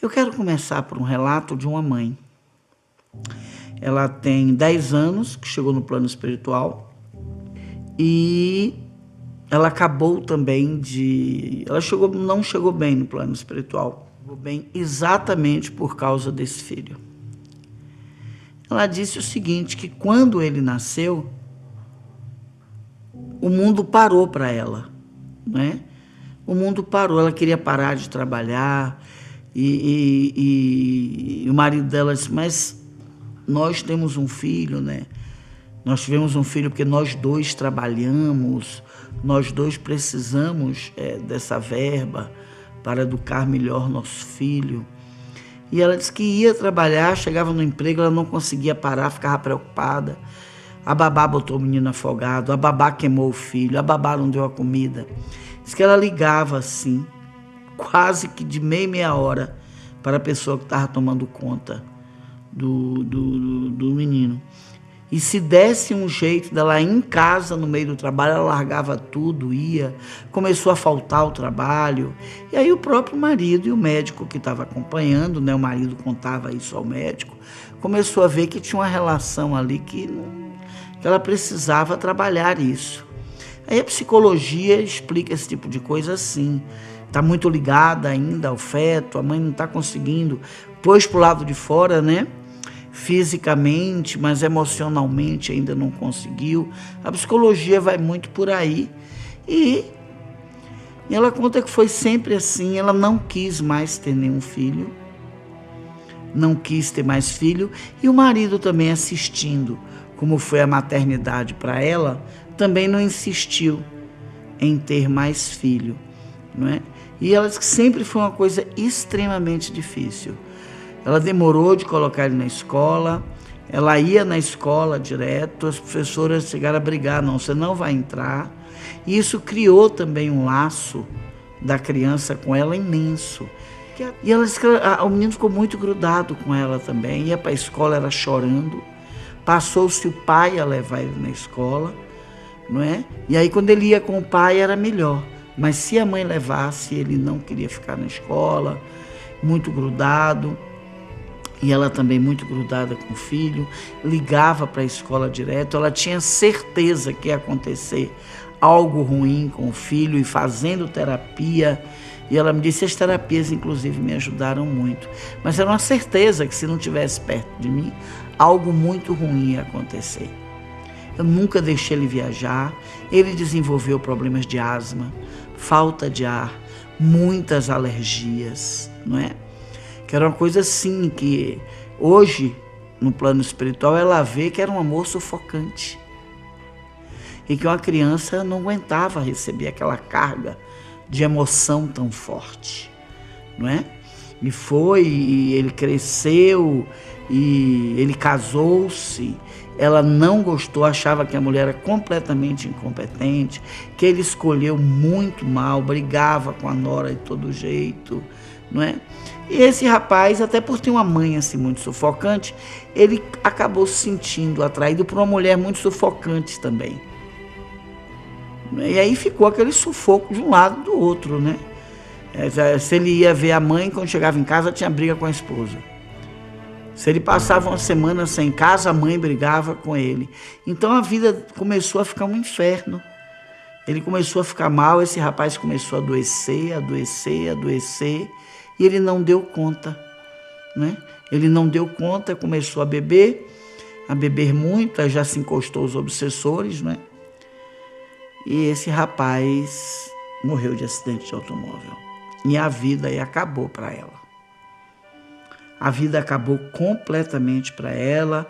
Eu quero começar por um relato de uma mãe. Ela tem 10 anos que chegou no plano espiritual e ela acabou também não chegou bem no plano espiritual. Chegou bem exatamente por causa desse filho. Ela disse o seguinte, que quando ele nasceu, o mundo parou para ela, né? O mundo parou, ela queria parar de trabalhar e o marido dela disse, mas nós temos um filho, né? Nós tivemos um filho porque nós dois trabalhamos, nós dois precisamos dessa verba para educar melhor nosso filho. E ela disse que ia trabalhar, chegava no emprego, ela não conseguia parar, ficava preocupada. A babá botou o menino afogado, a babá queimou o filho, a babá não deu a comida. Diz que ela ligava assim, quase que de meia hora, para a pessoa que estava tomando conta do menino. E se desse um jeito dela ir em casa no meio do trabalho, ela largava tudo, ia, começou a faltar o trabalho. E aí o próprio marido e o médico que estava acompanhando, né, o marido contava isso ao médico, começou a ver que tinha uma relação ali que ela precisava trabalhar isso. Aí a psicologia explica esse tipo de coisa assim. Está muito ligada ainda ao feto, a mãe não está conseguindo, pôs para o lado de fora, né? Fisicamente, mas emocionalmente ainda não conseguiu. A psicologia vai muito por aí. E ela conta que foi sempre assim, ela não quis mais ter nenhum filho, não quis ter mais filho, e o marido também assistindo como foi a maternidade para ela, também não insistiu em ter mais filho, não é? E ela disse que sempre foi uma coisa extremamente difícil. Ela demorou de colocar ele na escola, ela ia na escola direto, as professoras chegaram a brigar, não, você não vai entrar. E isso criou também um laço da criança com ela imenso. E ela disse que o menino ficou muito grudado com ela também, ia para a escola, era chorando. Passou-se o pai a levar ele na escola, não é? E aí quando ele ia com o pai era melhor. Mas se a mãe levasse, ele não queria ficar na escola, muito grudado. E ela também muito grudada com o filho, ligava para a escola direto. Ela tinha certeza que ia acontecer algo ruim com o filho e fazendo terapia. E ela me disse, as terapias inclusive me ajudaram muito. Mas era uma certeza que se não estivesse perto de mim, algo muito ruim ia acontecer. Eu nunca deixei ele viajar. Ele desenvolveu problemas de asma, falta de ar, muitas alergias, não é? Que era uma coisa assim que hoje, no plano espiritual, ela vê que era um amor sufocante. E que uma criança não aguentava receber aquela carga de emoção tão forte, não é? E ele cresceu, e ele casou-se, ela não gostou, achava que a mulher era completamente incompetente, que ele escolheu muito mal, brigava com a nora de todo jeito, não é? E esse rapaz, até por ter uma mãe assim muito sufocante, ele acabou se sentindo atraído por uma mulher muito sufocante também. E aí ficou aquele sufoco de um lado e do outro, né? Se ele ia ver a mãe, quando chegava em casa, tinha briga com a esposa. Se ele passava uma semana sem casa, a mãe brigava com ele. Então a vida começou a ficar um inferno. Ele começou a ficar mal, esse rapaz começou a adoecer, e ele não deu conta, né? Ele não deu conta, começou a beber muito, aí já se encostou os obsessores, né? E esse rapaz morreu de acidente de automóvel. E a vida aí acabou para ela. A vida acabou completamente para ela.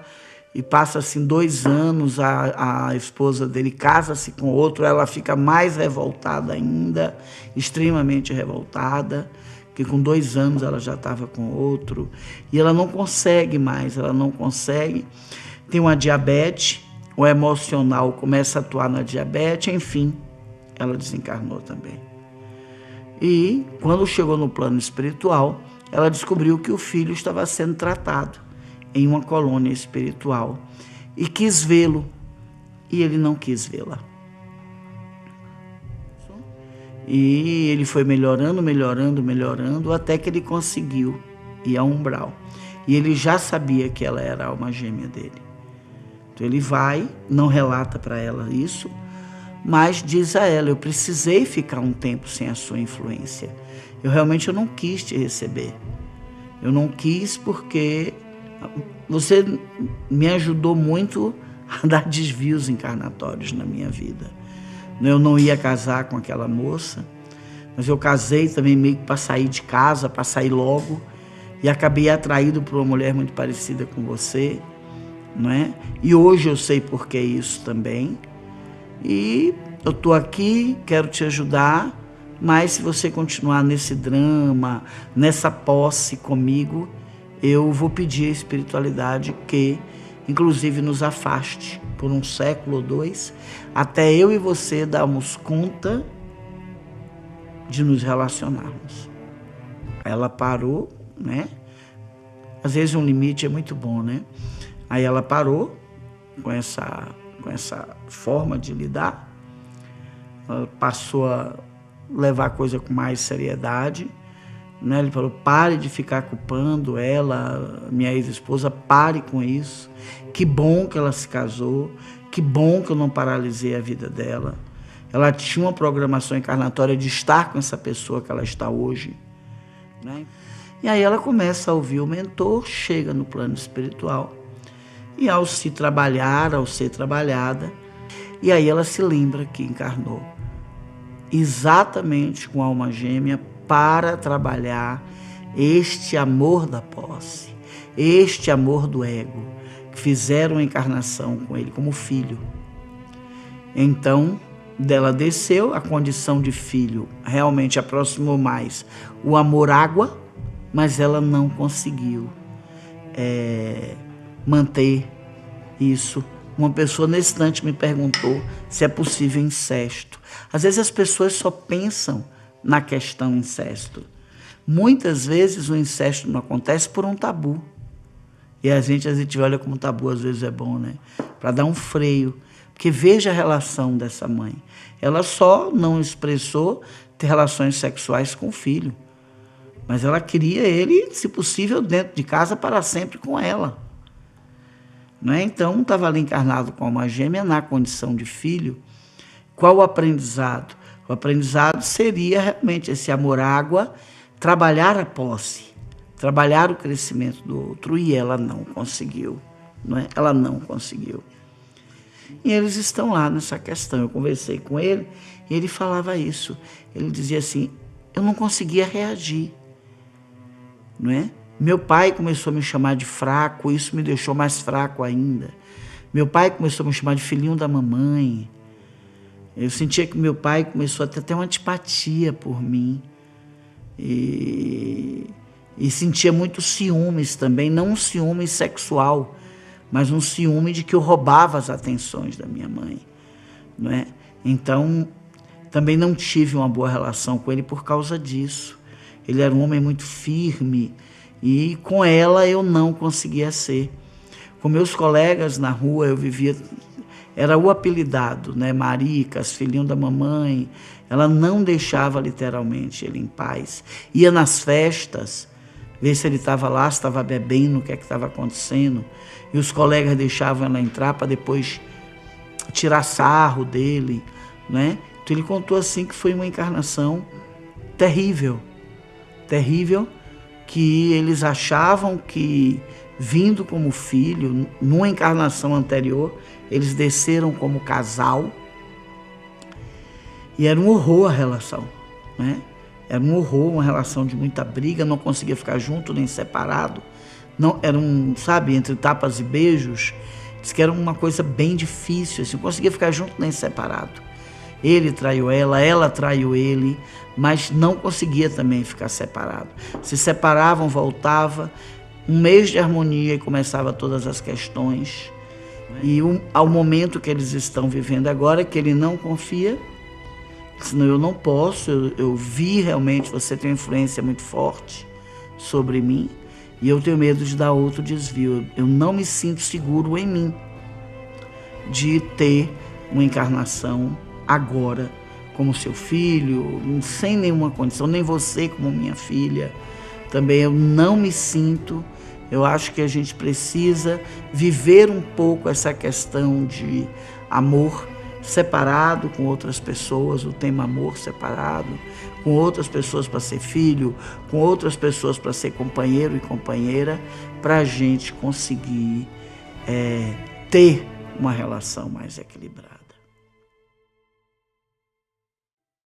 E passa-se 2 anos, a esposa dele casa-se com outro, ela fica mais revoltada ainda, extremamente revoltada, que com 2 anos ela já estava com outro. E ela não consegue mais, Tem uma diabetes, o emocional começa a atuar na diabetes, enfim, ela desencarnou também. E quando chegou no plano espiritual, ela descobriu que o filho estava sendo tratado em uma colônia espiritual e quis vê-lo, e ele não quis vê-la. E ele foi melhorando, até que ele conseguiu e ao umbral. E ele já sabia que ela era a alma gêmea dele. Então ele vai, não relata para ela isso, mas diz a ela: eu precisei ficar um tempo sem a sua influência. Eu não quis te receber. Eu não quis porque você me ajudou muito a dar desvios encarnatórios na minha vida. Eu não ia casar com aquela moça, mas eu casei também meio que para sair de casa, para sair logo, e acabei atraído por uma mulher muito parecida com você, não é? E hoje eu sei por que isso também. E eu estou aqui, quero te ajudar, mas se você continuar nesse drama, nessa posse comigo, eu vou pedir à espiritualidade que, inclusive, nos afaste por 1 século ou 2, até eu e você darmos conta de nos relacionarmos. Ela parou, né? Às vezes um limite é muito bom, né? Aí ela parou com essa forma de lidar, ela passou a levar a coisa com mais seriedade, né? Ele falou: pare de ficar culpando ela, minha ex-esposa, pare com isso. Que bom que ela se casou, que bom que eu não paralisei a vida dela. Ela tinha uma programação encarnatória de estar com essa pessoa que ela está hoje, né? E aí ela começa a ouvir o mentor, chega no plano espiritual, e ao se trabalhar, ao ser trabalhada, e aí ela se lembra que encarnou exatamente com a alma gêmea para trabalhar este amor da posse, este amor do ego, que fizeram a encarnação com ele como filho. Então, dela desceu, a condição de filho realmente aproximou mais o amor água, mas ela não conseguiu manter isso. Uma pessoa nesse instante me perguntou se é possível incesto. Às vezes as pessoas só pensam na questão incesto. Muitas vezes o incesto não acontece por um tabu. E a gente olha como tabu, às vezes é bom, né? Para dar um freio. Porque veja a relação dessa mãe. Ela só não expressou ter relações sexuais com o filho. Mas ela queria ele, se possível, dentro de casa para sempre com ela. Não é? Então, estava ali encarnado com a alma gêmea na condição de filho. Qual o aprendizado? O aprendizado seria realmente esse amor-água, trabalhar a posse, trabalhar o crescimento do outro, e ela não conseguiu. Não é? Ela não conseguiu. E eles estão lá nessa questão. Eu conversei com ele e ele falava isso. Ele dizia assim: eu não conseguia reagir. Não é? Meu pai começou a me chamar de fraco, isso me deixou mais fraco ainda. Meu pai começou a me chamar de filhinho da mamãe. Eu sentia que meu pai começou a ter uma antipatia por mim. E sentia muito ciúmes também, não um ciúme sexual, mas um ciúme de que eu roubava as atenções da minha mãe. Não é? Então, também não tive uma boa relação com ele por causa disso. Ele era um homem muito firme e com ela eu não conseguia ser. Com meus colegas na rua eu vivia, era o apelidado, né? Maricas, filhinho da mamãe. Ela não deixava literalmente ele em paz. Ia nas festas, ver se ele estava lá, se estava bebendo, o que é que estava acontecendo. E os colegas deixavam ela entrar para depois tirar sarro dele, né? Então ele contou assim que foi uma encarnação terrível. Terrível, que eles achavam que, vindo como filho, numa encarnação anterior, eles desceram como casal, e era um horror a relação, né? Era um horror, uma relação de muita briga, não conseguia ficar junto nem separado, não, era sabe, entre tapas e beijos, diz que era uma coisa bem difícil, assim, não conseguia ficar junto nem separado. Ele traiu ela traiu ele, mas não conseguia também ficar separado. Se separavam, voltava, um mês de harmonia e começava todas as questões. E ao momento que eles estão vivendo agora, que ele não confia, senão eu não posso, eu vi realmente, você tem uma influência muito forte sobre mim, e eu tenho medo de dar outro desvio. Eu não me sinto seguro em mim de ter uma encarnação agora como seu filho, sem nenhuma condição, nem você como minha filha, também eu não me sinto. Eu acho que a gente precisa viver um pouco essa questão de amor separado com outras pessoas, o tema amor separado, com outras pessoas para ser filho, com outras pessoas para ser companheiro e companheira, para a gente conseguir ter uma relação mais equilibrada.